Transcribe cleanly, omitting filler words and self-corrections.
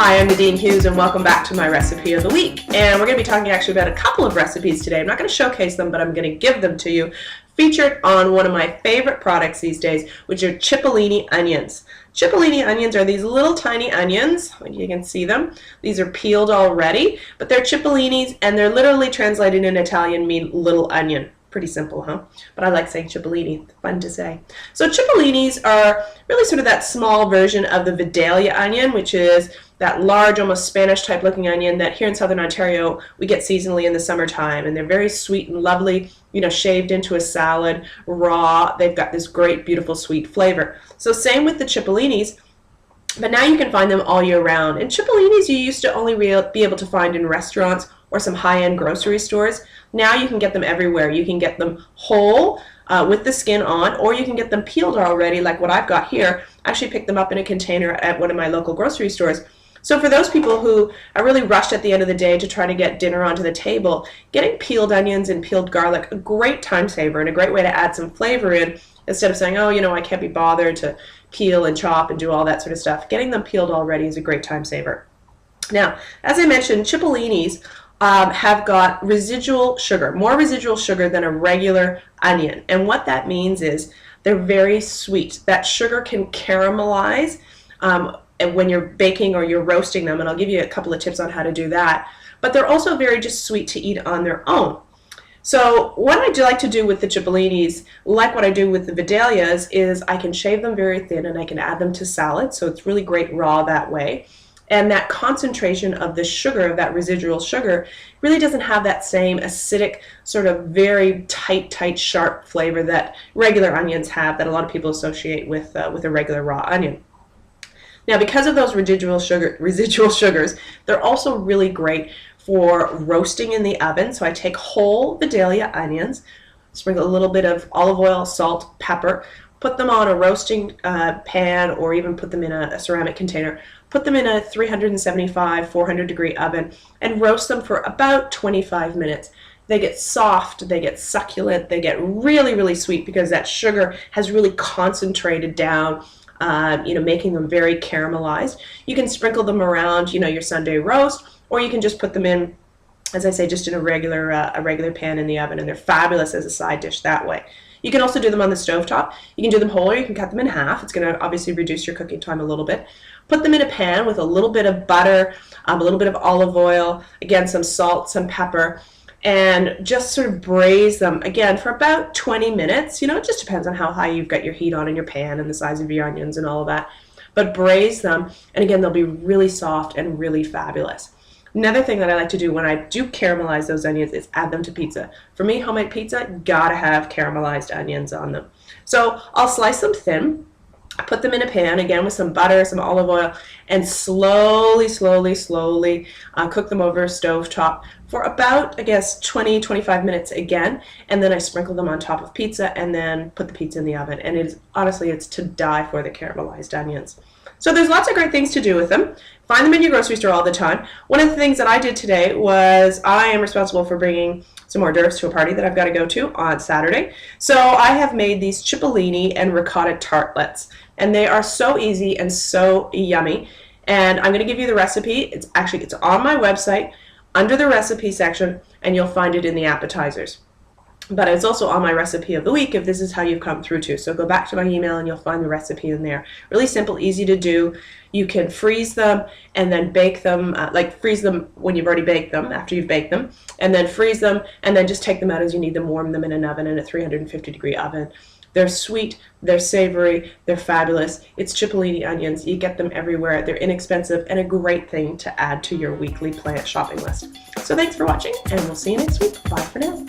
Hi, I'm Nadine Hughes and welcome back to my recipe of the week. And we're going to be talking actually about a couple of recipes today. I'm not going to showcase them, but I'm going to give them to you, featured on one of my favorite products these days, which are Cipollini onions. Cipollini onions are these little tiny onions. You can see them. These are peeled already, but they're Cipolinis, and they're literally translated in Italian mean little onion. Pretty simple, huh? But I like saying Cipollini. It's fun to say. So Cipolinis are really sort of that small version of the Vidalia onion, which is that large, almost Spanish type looking onion that here in Southern Ontario we get seasonally in the summertime. And they're very sweet and lovely, you know, shaved into a salad, raw. They've got this great, beautiful, sweet flavor. So same with the Cipolinis, but now you can find them all year round. And Cipolinis you used to only be able to find in restaurants or some high-end grocery stores. Now you can get them everywhere. You can get them whole with the skin on, or you can get them peeled already like what I've got here. I actually picked them up in a container at one of my local grocery stores. So for those people who are really rushed at the end of the day to try to get dinner onto the table, getting peeled onions and peeled garlic, a great time saver and a great way to add some flavor in instead of saying, oh, you know, I can't be bothered to peel and chop and do all that sort of stuff. Getting them peeled already is a great time saver. Now, as I mentioned, Cipolinis have got residual sugar, more residual sugar than a regular onion. And what that means is they're very sweet. That sugar can caramelize when you're baking or you're roasting them, and I'll give you a couple of tips on how to do that. But they're also very just sweet to eat on their own. So what I do like to do with the Cipolinis, like what I do with the Vidalias, is I can shave them very thin and I can add them to salad, so it's really great raw that way. And that concentration of the sugar, of that residual sugar, really doesn't have that same acidic, sort of very tight, sharp flavor that regular onions have, that a lot of people associate with a regular raw onion. Now, because of those residual sugars, they're also really great for roasting in the oven. So I take whole Vidalia onions, sprinkle a little bit of olive oil, salt, pepper, put them on a roasting pan, or even put them in a ceramic container. Put them in a 375, 400 degree oven and roast them for about 25 minutes. They get soft, they get succulent, they get really, really sweet because that sugar has really concentrated down, making them very caramelized. You can sprinkle them around, your Sunday roast, or you can just put them in, as I say, just in a regular pan in the oven, and they're fabulous as a side dish that way. You can also do them on the stovetop. You can do them whole, or you can cut them in half. It's going to obviously reduce your cooking time a little bit. Put them in a pan with a little bit of butter, a little bit of olive oil, again, some salt, some pepper, and just sort of braise them, again, for about 20 minutes. It just depends on how high you've got your heat on in your pan and the size of your onions and all of that. But braise them, and again, they'll be really soft and really fabulous. Another thing that I like to do when I do caramelize those onions is add them to pizza. For me, homemade pizza, gotta have caramelized onions on them. So I'll slice them thin, put them in a pan, again with some butter, some olive oil, and slowly cook them over a stovetop for about, 20-25 minutes again, and then I sprinkle them on top of pizza and then put the pizza in the oven. And it's to die for, the caramelized onions. So there's lots of great things to do with them. Find them in your grocery store all the time. One of the things that I did today was I am responsible for bringing some hors d'oeuvres to a party that I've got to go to on Saturday. So I have made these Cipollini and ricotta tartlets, and they are so easy and so yummy. And I'm going to give you the recipe. It's on my website under the recipe section, and you'll find it in the appetizers. But it's also on my recipe of the week if this is how you've come through to. So go back to my email and you'll find the recipe in there. Really simple, easy to do. You can freeze them and then bake them, freeze them when you've already baked them, after you've baked them, and then freeze them, and then just take them out as you need them, warm them in an oven, in a 350 degree oven. They're sweet, they're savory, they're fabulous. It's Cipollini onions. You get them everywhere. They're inexpensive and a great thing to add to your weekly plant shopping list. So thanks for watching, and we'll see you next week. Bye for now.